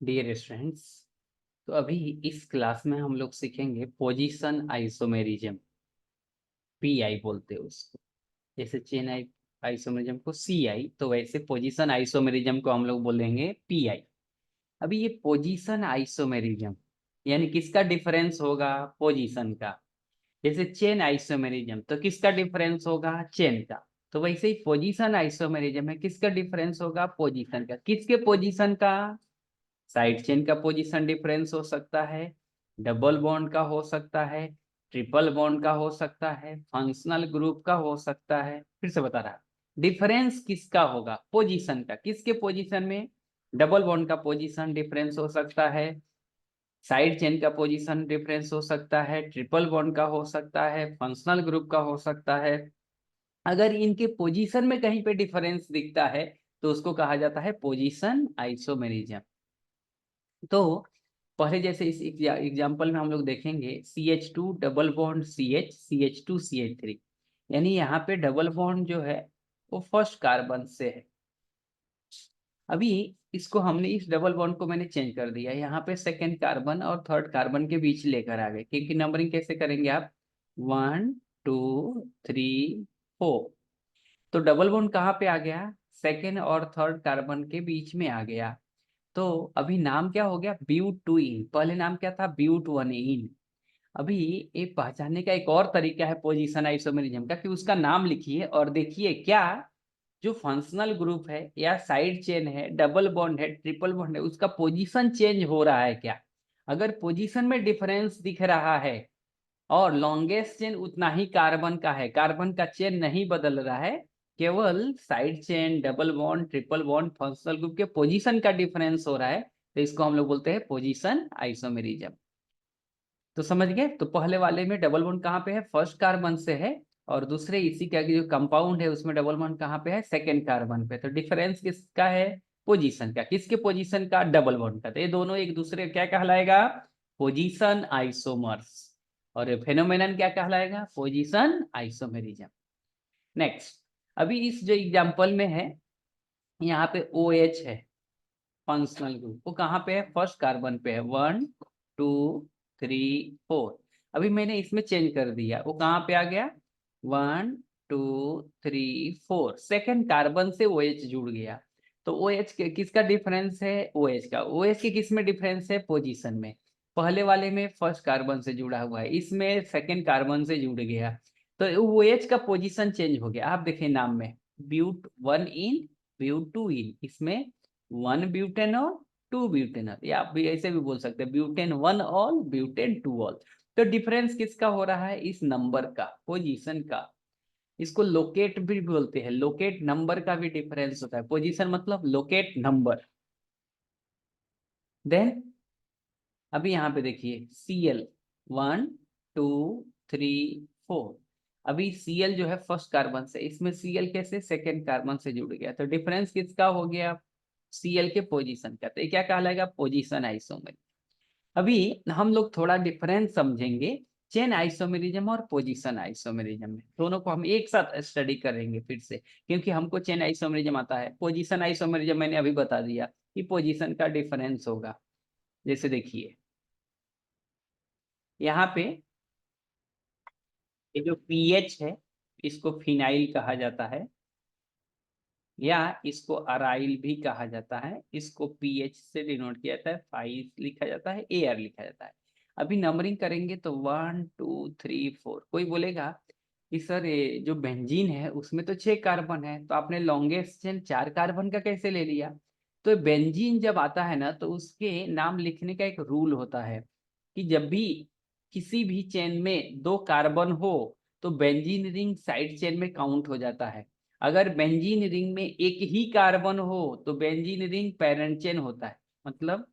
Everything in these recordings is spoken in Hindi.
डियर स्टूडेंट्स, तो अभी इस क्लास में हम लोग सीखेंगे पोजीशन आइसोमेरिज्म। पीआई बोलते हैं उसको। जैसे चेन आइसोमेरिज्म को सीआई, तो वैसे पोजीशन आइसोमेरिज्म को हम लोग बोलेंगे पीआई। अभी ये पोजीशन आइसोमेरिज्म यानी किसका डिफरेंस होगा? पोजीशन का। जैसे चेन आइसोमेरिज्म तो किसका डिफरेंस होगा? चेन का। तो वैसे ही पोजीशन आइसोमेरिज्म है, किसका डिफरेंस होगा? पोजीशन का। किसके पोजीशन का? साइड चेन का पोजीशन डिफरेंस हो सकता है, डबल बॉन्ड का हो सकता है, ट्रिपल बॉन्ड का हो सकता है, फंक्शनल ग्रुप का हो सकता है। फिर से बता रहा, डिफरेंस किसका होगा? पोजीशन का। किसके पोजीशन में? डबल बॉन्ड का पोजीशन डिफरेंस हो सकता है, साइड चेन का पोजीशन डिफरेंस हो सकता है, ट्रिपल बॉन्ड का हो सकता है, फंक्शनल ग्रुप का हो सकता है। अगर इनके पोजीशन में कहीं पे डिफरेंस दिखता है तो उसको कहा जाता है पोजीशन आइसोमेरिज्म। तो पहले जैसे इस एग्जाम्पल में हम लोग देखेंगे CH2 double bond CH, CH2 CH3, यानी यहाँ पे डबल बॉन्ड जो है वो फर्स्ट कार्बन से है। अभी इसको हमने इस डबल बॉन्ड को मैंने चेंज कर दिया, यहाँ पे सेकेंड कार्बन और थर्ड कार्बन के बीच लेकर आ गए, क्योंकि नंबरिंग कैसे करेंगे आप? 1 2 3 4। तो डबल बॉन्ड कहाँ पे आ गया? सेकेंड और थर्ड कार्बन के बीच में आ गया। तो अभी नाम क्या हो गया? ब्यूटूइन। पहले नाम क्या था? ब्यूटवनीन। अभी ये पहचानने का एक और तरीका है पोजीशन आइसोमेरिज्म का कि उसका नाम लिखिए और देखिए क्या जो फंक्शनल ग्रुप है या साइड चेन है, डबल बॉन्ड है, ट्रिपल बॉन्ड है, उसका पोजीशन चेंज हो रहा है क्या? अगर पोजीशन में डिफरेंस दिख रहा है और लॉन्गेस्ट चेन उतना ही कार्बन का है, कार्बन का चेन नहीं बदल रहा है, केवल side chain, double bond, triple bond, functional group के पोजीशन का डिफरेंस हो रहा है, तो इसको हम लोग बोलते हैं पोजीशन आइसोमेरिज्म। तो समझ गए? तो पहले वाले में डबल बॉन्ड कहाँ पे है? फर्स्ट कार्बन से है। और दूसरे इसी का जो कंपाउंड है उसमें डबल बॉन्ड कहाँ पे है? सेकेंड कार्बन पे। तो डिफरेंस किसका है? पोजीशन का। किसके पोजीशन का? डबल बॉन्ड का। तो ये दोनों एक दूसरे का क्या कहलाएगा? Position isomers. और फेनोमेनन क्या कहलाएगा? Position isomerism. नेक्स्ट, अभी इस जो एग्जांपल में है यहाँ पे OH है, फंक्शनल ग्रुप, वो कहाँ पे है? फर्स्ट कार्बन पे है। 1 2 3 4। अभी मैंने इसमें चेंज कर दिया, वो कहाँ पे आ गया? 1 2 3 4, सेकेंड कार्बन से OH जुड़ गया। तो OH के किसका डिफरेंस है? OH का। OH के किस में डिफरेंस है? पोजीशन में। पहले वाले में फर्स्ट कार्बन से जुड़ा हुआ है, इसमें सेकेंड कार्बन से जुड़ गया। तो OH का पोजीशन चेंज हो गया। आप देखिए नाम में ब्यूट वन इन, ब्यूट टू इन, इसमें 1 ब्यूटेनॉल 2 ब्यूटेनॉल, या आप भी ऐसे भी बोल सकते हैं ब्यूटेन 1 ऑल, ब्यूटेन 2 ऑल। तो डिफरेंस किसका हो रहा है? इस नंबर का, पोजीशन का। इसको लोकेट भी बोलते हैं, लोकेट नंबर का भी डिफरेंस होता है। पोजीशन मतलब लोकेट नंबर। देन अभी यहाँ पे देखिए Cl 1 2 3 4। अभी Cl जो है फर्स्ट कार्बन से, इसमें Cl कैसे? सेकेंड कार्बन से जुड़ गया। तो डिफरेंस किसका हो गया? Cl के पोजीशन का। तो ये क्या कहलाएगा? Position isomerism. अभी हम लोग थोड़ा डिफरेंस समझेंगे चेन आइसोमेरिज्म और पोजीशन आइसोमेरिज्म में। दोनों को हम एक साथ स्टडी करेंगे फिर से, क्योंकि हमको चेन आइसोमेरिज्म आता है। पोजीशन आइसोमेरिज्म मैंने अभी बता दिया कि पोजीशन का डिफरेंस होगा। जैसे देखिए यहाँ पे ये जो पीएच है इसको फिनाइल कहा जाता है, या इसको अराइल भी कहा जाता है। इसको पीएच से डिनोट किया जाता है, फाइव लिखा जाता है, एआर लिखा जाता है। अभी नंबरिंग करेंगे तो 1 2 3 4। कोई बोलेगा कि सर ये जो बेंजीन है उसमें तो 6 कार्बन है, तो आपने लॉन्गेस्ट चेन 4 कार्बन का कैसे ले लिया? तो बेंजीन जब आता है ना तो उसके नाम लिखने का एक रूल होता है कि जब भी किसी भी चेन में 2 कार्बन हो तो बेंजीन रिंग साइड चेन में काउंट हो जाता है। अगर बेंजीन रिंग में एक ही कार्बन हो तो बेंजीन रिंग पैरेंट चेन होता है। मतलब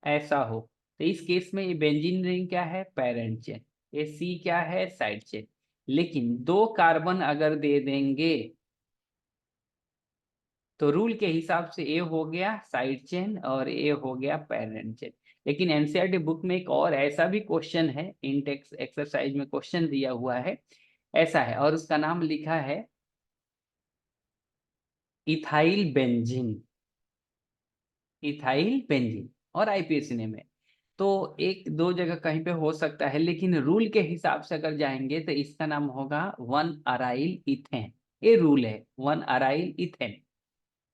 ऐसा हो, तो इस केस में ये बेंजीन रिंग क्या है? Parent chain. ये सी क्या है? Side chain. लेकिन 2 कार्बन अगर दे देंगे तो रूल के हिसाब से ए हो गया साइड चेन और ए हो गया पैरेंट चेन। लेकिन एनसीईआरटी बुक में एक और ऐसा भी क्वेश्चन है, इंटेक्स एक्सरसाइज में क्वेश्चन दिया हुआ है ऐसा है, और उसका नाम लिखा है इथाइल बेंजीन। इथाइल बेंजीन और आईपीएसी नेम है। तो एक दो जगह कहीं पे हो सकता है, लेकिन रूल के हिसाब से अगर जाएंगे तो इसका नाम होगा 1-अराइल इथेन। ये रूल है, 1-अराइल इथेन,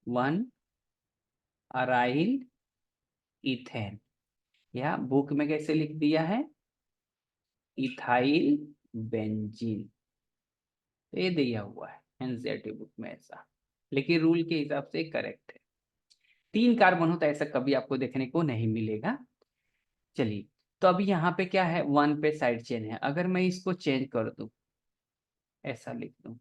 1-अराइल इथेन। या बुक में कैसे लिख दिया है, इथाइल बेंजीन, तो ये दिया हुआ है एनसीईआरटी बुक में ऐसा, लेकिन रूल के हिसाब से करेक्ट है। 3 कार्बन होता है, ऐसा कभी आपको देखने को नहीं मिलेगा। चलिए, तो अभी यहाँ पे क्या है, 1 पे साइड चेन है। अगर मैं इसको चेंज कर दूं, ऐसा लिख दूं,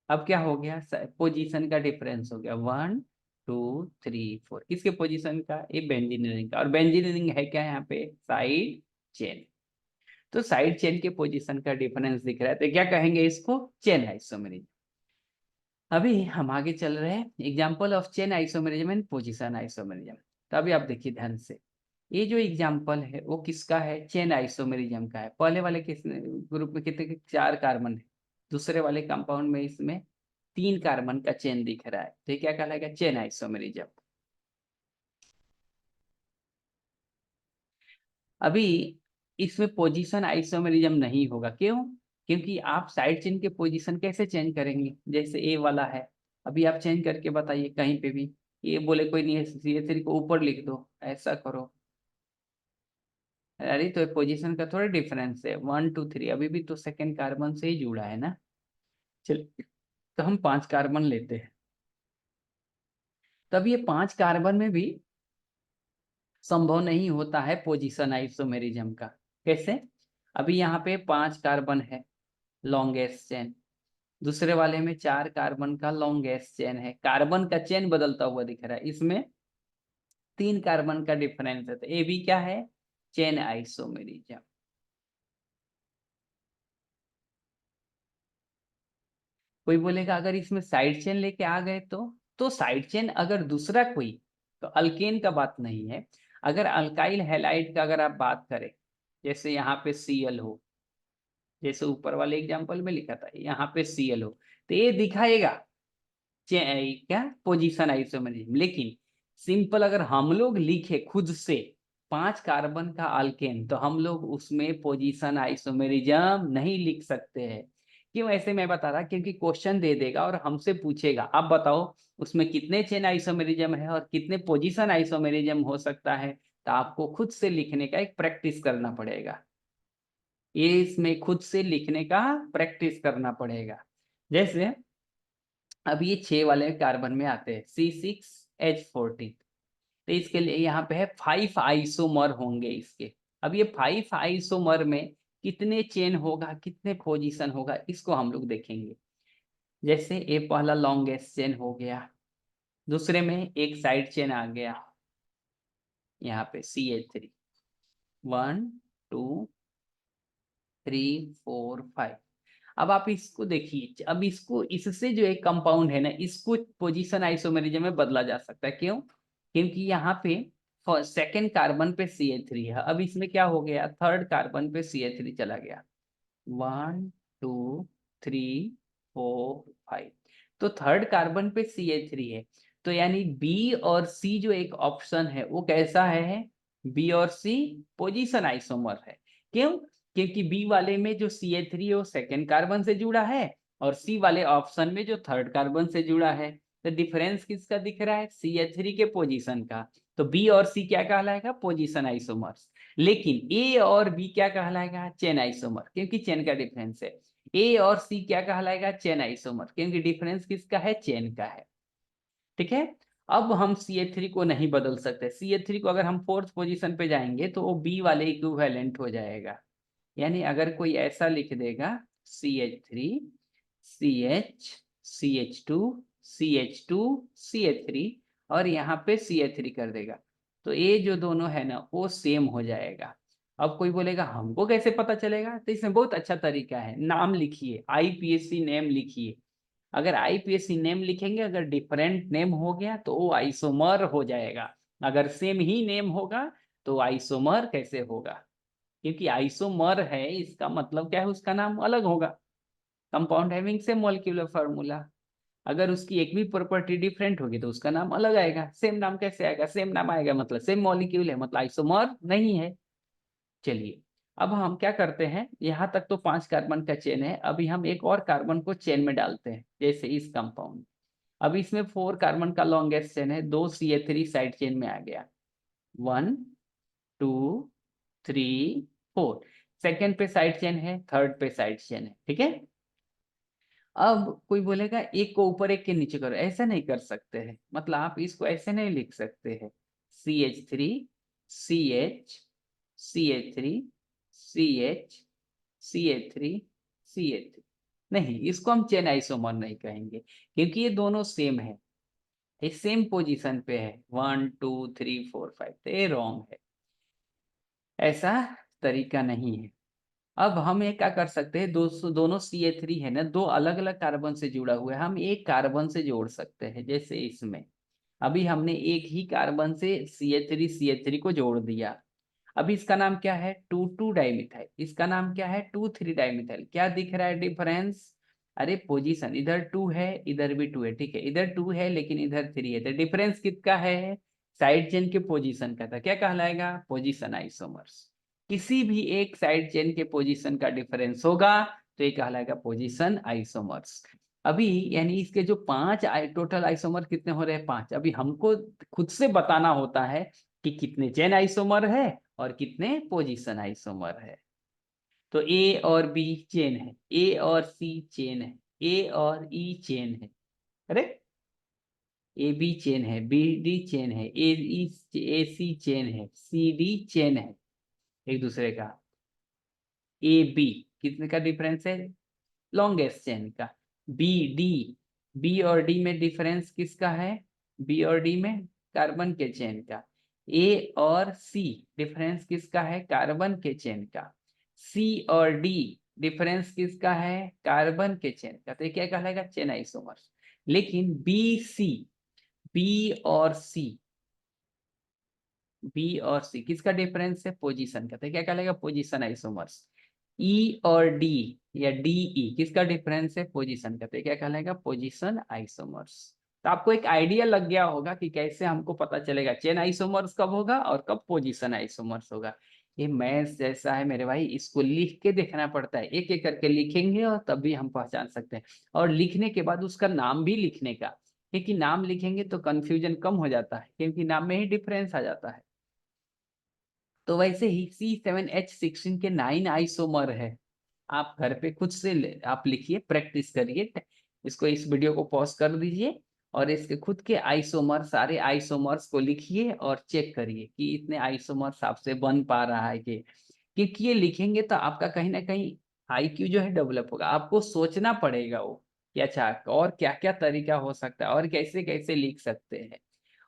अब क्या हो गया, पोजीशन का डिफरेंस हो गया 1 2 3 4, किसके पोजीशन का, ये बेंजीन रिंग का। और बेंजीन रिंग है क्या यहाँ पे, साइड चेन। तो साइड चेन के पोजीशन का डिफरेंस दिख रहा है, तो क्या कहेंगे इसको, चेन आइसोमेरिज्म। अभी हम आगे चल रहे हैं, example of chain isomerism and position isomerism. तो अभी आप देखिए ध्यान से, ये जो एग्जाम्पल है वो किसका है, चेन आइसोमेरिज्म का है। पहले वाले किस ग्रुप में कितने, 4 कार्बन है। दूसरे वाले कंपाउंड में इसमें 3 कार्बन का चेन दिख रहा है, तो ये क्या कहलाएगा, चेन आइसोमेरिज्म। अभी इसमें पोजीशन आइसोमेरिज्म नहीं होगा, क्यों, क्योंकि आप साइड चेन के पोजीशन कैसे चेंज करेंगे, जैसे ए वाला है, अभी आप चेंज करके बताइए कहीं पे भी, ये बोले कोई नहीं है, CH3 को ऊपर लिख दो, ऐसा करो। अरे तो पोजीशन का थोड़ा डिफरेंस है, 1 2 3, अभी भी तो सेकेंड कार्बन से ही जुड़ा है ना। चल, तो हम 5 कार्बन लेते हैं, तब ये 5 कार्बन में भी संभव नहीं होता है पोजीशन आइसोमेरिज्म का। कैसे, अभी यहाँ पे 5 कार्बन है, लॉन्गेस्ट चेन, दूसरे वाले में 4 कार्बन का लॉन्गेस्ट चेन है, कार्बन का चेन बदलता हुआ दिख रहा है, इसमें 3 कार्बन का डिफरेंस है, तो ये भी क्या है, चेन आइसोमेरिज्म। कोई बोलेगा अगर इसमें साइड चेन लेके आ गए तो साइड चेन अगर दूसरा कोई, तो अल्केन का बात नहीं है, अगर अल्काइल हैलाइड का अगर आप बात करें, जैसे यहाँ पे Cl हो, जैसे ऊपर वाले एग्जांपल में लिखा था, यहाँ पे Cl हो, तो ये दिखाएगा क्या, पोजीशन आइसोमेरिज्म। लेकिन सिंपल अगर हम लोग लिखे खुद से 5 कार्बन का अल्केन, तो हम लोग उसमें पोजीशन आइसोमेरिज्म नहीं लिख सकते हैं। क्यों ऐसे मैं बता रहा, क्योंकि क्वेश्चन दे देगा और हमसे पूछेगा आप बताओ उसमें कितने चेन आइसोमेरिज्म है और कितने पोजीशन आइसोमेरिज्म हो सकता है, तो आपको खुद से लिखने का एक प्रैक्टिस करना पड़ेगा, ये इसमें खुद से लिखने का प्रैक्टिस करना पड़ेगा। जैसे अब ये 6 वाले कार्बन में आते हैं, C6H14, तो इसके लिए यहाँ पे है 5 आइसोमर होंगे इसके। अब ये 5 आइसोमर में कितने चेन होगा, कितने पोजीशन होगा, इसको हम लोग देखेंगे। जैसे ये पहला लॉन्गेस्ट चेन हो गया, दूसरे में एक साइड चेन आ गया, यहाँ पे CH3, 1 2 3 4 5। अब आप इसको देखिए, अब इसको इससे जो एक कंपाउंड है ना, इसको पोजीशन आइसोमेरिज्म में बदला जा सकता है। क्यों, क्योंकि यहाँ पे सेकेंड कार्बन पे CH3 है, अब इसमें क्या हो गया, थर्ड कार्बन पे CH3 चला गया, 1 2 3 4 5, तो थर्ड कार्बन पे CH3 है, तो यानी बी और सी जो एक ऑप्शन है वो कैसा है, बी और सी पोजीशन आइसोमर है। क्यों, क्योंकि बी वाले में जो CH3 है वो सेकेंड कार्बन से जुड़ा है, और सी वाले ऑप्शन में जो थर्ड कार्बन से जुड़ा है, तो डिफरेंस किसका दिख रहा है, CH3 के पोजीशन का। तो बी और सी क्या कहलाएगा, पोजीशन आइसोमर्स। लेकिन ए और बी क्या कहलाएगा, चेन आइसोमर, क्योंकि चेन का डिफरेंस है। ए और सी क्या कहलाएगा, चेन आइसोमर, क्योंकि डिफरेंस किसका है, चेन का है। ठीक है, अब हम CH3 को नहीं बदल सकते, CH3 को अगर हम फोर्थ पोजीशन पे जाएंगे तो वो बी वाले इक्विवेलेंट हो जाएगा। यानी अगर कोई ऐसा लिख देगा CH3 CH CH2 CH2 CH3 और यहाँ पे CH3 कर देगा, तो ये जो दोनों है ना वो सेम हो जाएगा। अब कोई बोलेगा हमको कैसे पता चलेगा, तो इसमें बहुत अच्छा तरीका है, नाम लिखिए, IPSC नेम लिखिए। अगर IPSC नेम लिखेंगे, अगर डिफरेंट नेम हो गया तो वो आइसोमर हो जाएगा, अगर सेम ही नेम होगा तो आइसोमर कैसे होगा, क्योंकि आइसोमर है इसका मतलब क्या है, उसका नाम अलग होगा, compound having same molecular formula. अगर उसकी एक भी प्रॉपर्टी डिफरेंट होगी तो उसका नाम अलग आएगा। सेम नाम कैसे आएगा? सेम नाम आएगा मतलब सेम मॉलिक्यूल है, मतलब आइसोमर नहीं है। चलिए, अब हम क्या करते हैं, यहाँ तक तो 5 कार्बन का चेन है, अभी हम एक और कार्बन को चेन में डालते हैं, जैसे इस कंपाउंड। अब इसमें 4 कार्बन का लॉन्गेस्ट चेन है, 2 CH3 साइड चेन में आ गया, 1 2 3 4। सेकेंड पे साइड चेन है, थर्ड पे साइड चेन है, ठीक है। अब कोई बोलेगा एक को ऊपर एक के नीचे करो, ऐसा नहीं कर सकते हैं, मतलब आप इसको ऐसे नहीं लिख सकते हैं, CH3 CH CH3 CH CH3 CH3, नहीं, इसको हम चेन आइसोमर नहीं कहेंगे, क्योंकि ये दोनों सेम है, ये सेम पोजीशन पे है, 1 2 3 4 5, तो ये रॉन्ग है, ऐसा तरीका नहीं है। अब हम ये क्या कर सकते हैं, दोनों CH3 है ना, दो अलग अलग कार्बन से जुड़ा हुआ है, हम एक कार्बन से जोड़ सकते हैं, जैसे इसमें अभी हमने एक ही कार्बन से CH3 को जोड़ दिया। अभी इसका नाम क्या है, 2 डाइमिथाइल, इसका नाम क्या है, 2 डाइमिथाइल। क्या दिख रहा है डिफरेंस? अरे पोजीशन, इधर 2 है, इधर भी 2 है, ठीक है, इधर 2 है लेकिन इधर 3 है, तो डिफरेंस किसका है? साइड चेन के पोजीशन का था, क्या कहलाएगा? Position isomers. किसी भी एक साइड चेन के पोजीशन का डिफरेंस होगा तो ये कहलाएगा पोजीशन आइसोमर्स। अभी यानी इसके जो 5 टोटल आइसोमर कितने हो रहे हैं? 5। अभी हमको खुद से बताना होता है कि कितने चेन आइसोमर है और कितने पोजीशन आइसोमर है। तो ए और बी चेन है, ए और सी चेन है, ए और ई चेन है, अरे ए बी चेन है, बी डी चेन है, ए सी चेन है, सी डी चेन है एक दूसरे का। ए बी कितने का डिफरेंस है? लॉन्गेस्ट चेन का। बी डी, बी और डी में डिफरेंस किसका है? बी और डी में कार्बन के चेन का। ए और सी डिफरेंस किसका है? कार्बन के चेन का। सी और डी डिफरेंस किसका है? कार्बन के चेन का। तो ये क्या कहलाएगा? Chain isomers. लेकिन बी सी, बी और सी, बी और सी किसका डिफरेंस है? पोजीशन का। तो क्या कहलाएगा? Position isomers. ई और डी या डी ई किसका डिफरेंस है? पोजीशन का। तो क्या कहलाएगा? Position isomers. तो आपको एक आइडिया लग गया होगा कि कैसे हमको पता चलेगा चेन आइसोमर्स कब होगा और कब पोजीशन आइसोमर्स होगा। ये मैथ्स जैसा है मेरे भाई, इसको लिख के देखना पड़ता है, एक एक करके लिखेंगे और तब भी हम पहचान सकते हैं। और लिखने के बाद उसका नाम भी लिखने का, क्योंकि नाम लिखेंगे तो कंफ्यूजन कम हो जाता है, क्योंकि नाम में ही डिफरेंस आ जाता है। तो वैसे ही C7H16 के 9 आइसोमर है। आप घर पे खुद से आप लिखिए, प्रैक्टिस करिए, इसको, इस वीडियो को पॉज कर दीजिए और इसके खुद के आइसोमर, सारे आइसोमर्स को लिखिए और चेक करिए कि इतने आइसोमर्स आपसे बन पा रहा है कि, क्योंकि ये लिखेंगे तो आपका कहीं ना कहीं IQ जो है डेवलप होगा। आपको सोचना पड़ेगा वो कि अच्छा और क्या क्या तरीका हो सकता है और कैसे कैसे लिख सकते हैं,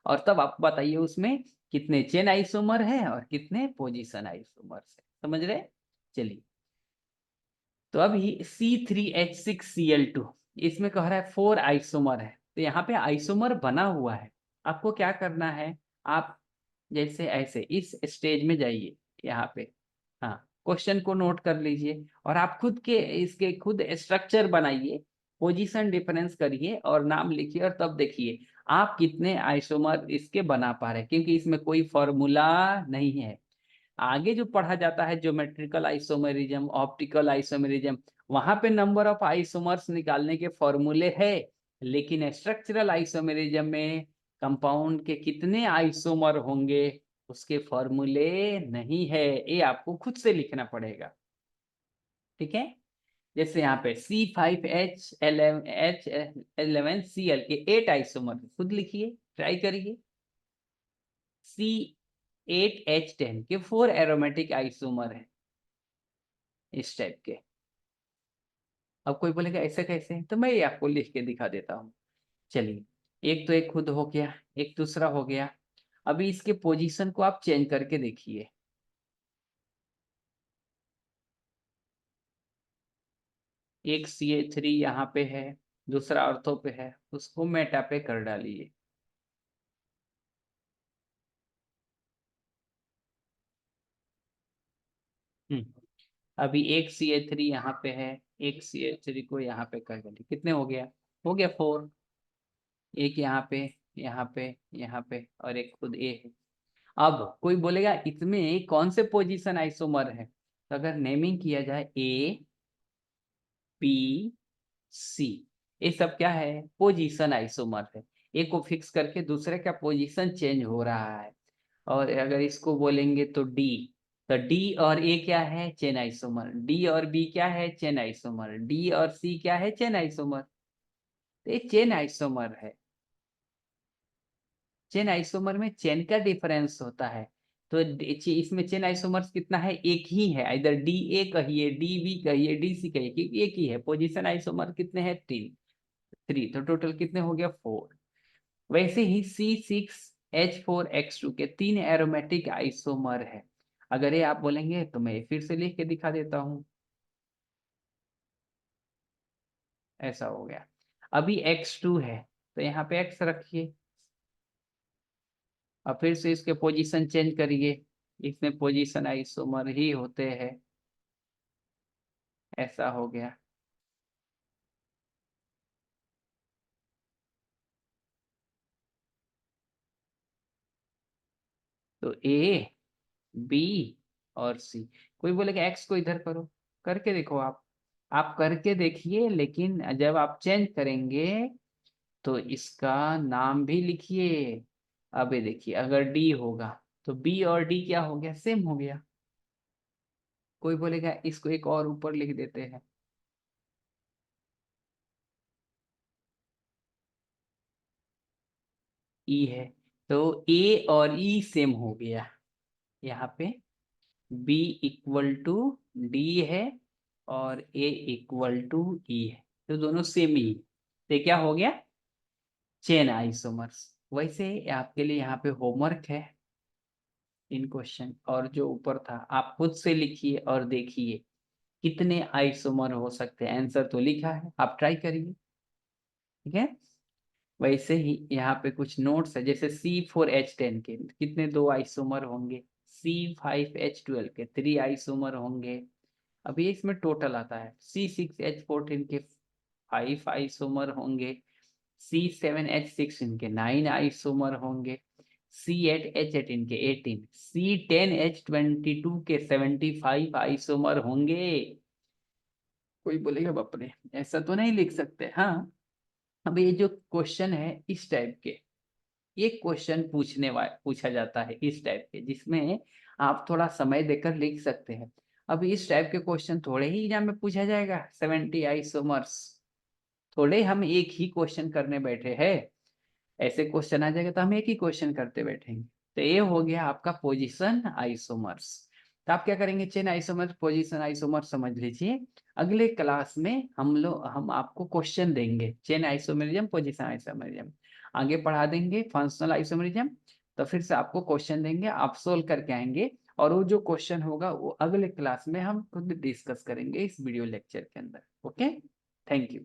और तब आप बताइए उसमें कितने चेन आइसोमर है और कितने पोजीशन आइसोमर्स है। समझ रहे? चलिए, तो अभी C3H6Cl2, इसमें कह रहा है 4 आइसोमर है, तो यहाँ पे आइसोमर बना हुआ है। आपको क्या करना है, आप जैसे ऐसे इस स्टेज में जाइए, यहाँ पे, हाँ, क्वेश्चन को नोट कर लीजिए और आप खुद के इसके खुद स्ट्रक्चर बनाइए, पोजीशन डिफरेंस करिए और नाम लिखिए, और तब देखिए आप कितने आइसोमर इसके बना पा रहे हैं, क्योंकि इसमें कोई फॉर्मूला नहीं है। आगे जो पढ़ा जाता है ज्योमेट्रिकल आइसोमेरिज्म, ऑप्टिकल आइसोमेरिज्म, वहां पे नंबर ऑफ आइसोमर्स निकालने के फॉर्मूले है, लेकिन स्ट्रक्चरल आइसोमेरिज्म में कंपाउंड के कितने आइसोमर होंगे उसके फॉर्मूले नहीं है, ये आपको खुद से लिखना पड़ेगा, ठीक है। जैसे यहाँ पे C5H11Cl के 8 आइसोमर, खुद लिखिए, ट्राई करिए। C8H10 के 4 एरोमेटिक आइसोमर है इस टाइप के। अब कोई बोलेगा ऐसे कैसे, तो मैं ये आपको लिख के दिखा देता हूँ। चलिए, एक तो एक खुद हो गया, एक दूसरा हो गया। अभी इसके पोजीशन को आप चेंज करके देखिए। एक CH3 यहाँ पे है, दूसरा ऑर्थो पे है, उसको मेटा पे कर डालिए। अभी एक CH3 यहाँ पे है, एक CH3 को यहाँ पे कर डालिए, कितने हो गया? हो गया 4। एक यहाँ पे और एक खुद ए है। अब कोई बोलेगा इसमें कौन से पोजीशन आइसोमर है, तो अगर नेमिंग किया जाए ए पी सी, ये सब क्या है, पोजीशन आइसोमर है। ए को फिक्स करके दूसरे का पोजीशन चेंज हो रहा है। और अगर इसको बोलेंगे तो डी, तो डी और ए क्या है, चेन आइसोमर। डी और बी क्या है, चेन आइसोमर। डी और सी क्या है, चेन आइसोमर। तो ये चेन आइसोमर है। चेन आइसोमर में चेन का डिफरेंस होता है। तो इसमें चेन आइसोमर्स कितना है, एक ही है। इधर डी ए कहिए, डी बी कहिए, डी सी कहिए, क्योंकि एक ही है। पोजीशन आइसोमर कितने हैं, तीन, थ्री, तो टोटल कितने हो गया, फोर। वैसे ही C6H4X2 के तीन एरोमेटिक आइसोमर है। अगर ये आप बोलेंगे तो मैं फिर से लिख के दिखा देता हूं। ऐसा हो गया। अभी X2 है तो यहाँ पे X रखिए, और फिर से इसके पोजीशन चेंज करिए। इसमें पोजीशन आइसोमर ही होते हैं। ऐसा हो गया। तो ए बी और सी। कोई बोलेगा एक्स को इधर करो, करके देखो आप करके देखिए, लेकिन जब आप चेंज करेंगे तो इसका नाम भी लिखिए। अब ये देखिए, अगर डी होगा तो बी और डी क्या हो गया, सेम हो गया। कोई बोलेगा इसको एक और ऊपर लिख देते हैं, ई है, तो ए और ई सेम हो गया। यहाँ पे बी इक्वल टू डी है और ए इक्वल टू ई है, तो दोनों सेम ही। तो क्या हो गया, चेन आइसोमर्स। वैसे आपके लिए यहाँ पे होमवर्क है इन क्वेश्चन, और जो ऊपर था आप खुद से लिखिए और देखिए कितने आइसोमर हो सकते हैं। आंसर तो लिखा है, आप ट्राई करिए, ठीक है। वैसे ही यहाँ पे कुछ नोट्स है, जैसे C4H10 के कितने, दो आइसोमर होंगे। C5H12 के थ्री आइसोमर होंगे। अभी इसमें टोटल आता है। C6H14 के 5 आइसोमर होंगे। C7H16 के 9 आइसोमर होंगे। C8H18 के 18, C10H22 के 75 आइसोमर होंगे। कोई बोलेगा बाप रे ऐसा तो नहीं लिख सकते। हाँ, अब ये जो क्वेश्चन है इस टाइप के, ये क्वेश्चन पूछा जाता है इस टाइप के, जिसमें आप थोड़ा समय देकर लिख सकते हैं। अब इस टाइप के क्वेश्चन थोड़े ही एग्जाम में पूछा जाएगा, 70 आइसोमर्स। थोड़े हम एक ही क्वेश्चन करने बैठे हैं। ऐसे क्वेश्चन आ जाएगा तो हम एक ही क्वेश्चन करते बैठेंगे। तो ये हो गया आपका पोजीशन आइसोमर्स। तो आप क्या करेंगे, चेन आइसोमर, पोजीशन आइसोमर समझ लीजिए। अगले क्लास में हम आपको क्वेश्चन देंगे, चेन आइसोमेरिज्म, पोजीशन आइसोमेरिज्म आगे पढ़ा देंगे, फंक्शनल आइसोमेरिज्म। तो फिर से आपको क्वेश्चन देंगे, आप सोल्व करके आएंगे, और वो जो क्वेश्चन होगा वो अगले क्लास में हम खुद डिस्कस करेंगे इस वीडियो लेक्चर के अंदर। Okay, thank you.